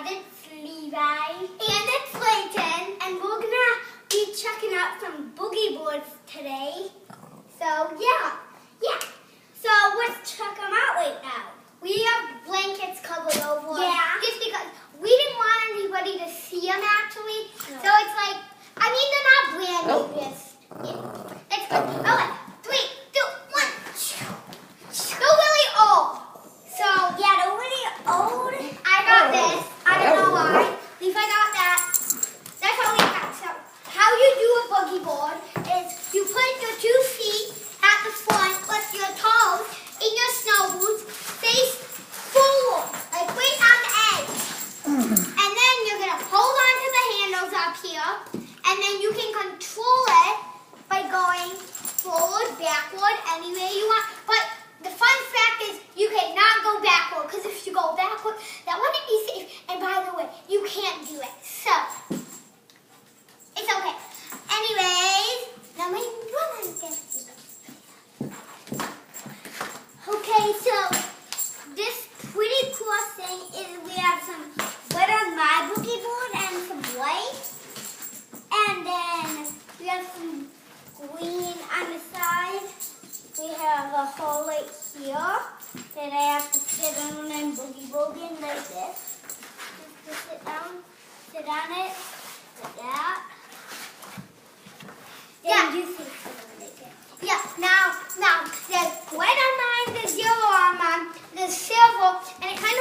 guys, it's Levi. And it's Leighton. And we're going to be checking out some boogie boards today. So, yeah. So, let's check them out right now. We have blankets covered over. Yeah. Just because we didn't want anybody to see them, actually. No. So, it's like, I mean, they're not brand new. Yes. Yeah. It's good. Okay. 3, 2, 1. They're really old. So, yeah, they're really old. I got this. I don't know why. Levi got that. That's how we got. So, how you do a boogie board is you put your 2 feet at the front with your toes in your snow boots face forward, like right on the edge. And then you're going to hold on to the handles up here, and then you can control it by going forward, backward, any way you want. But the fun fact is you cannot go backward, because if you go backward, that wouldn't be safe. And by the way, you can't do it. So, it's okay. Anyways, now my brother's going to do it. Okay, so this pretty cool thing is we have some red on my boogie board and some white. And then we have some green on the side. We have a hole right here that I have to sit on and boogie like this. Just to sit on it, like that. Yeah. You sit on it. Yeah, now, there's white on mine, there's yellow on mine, there's silver, and it kind of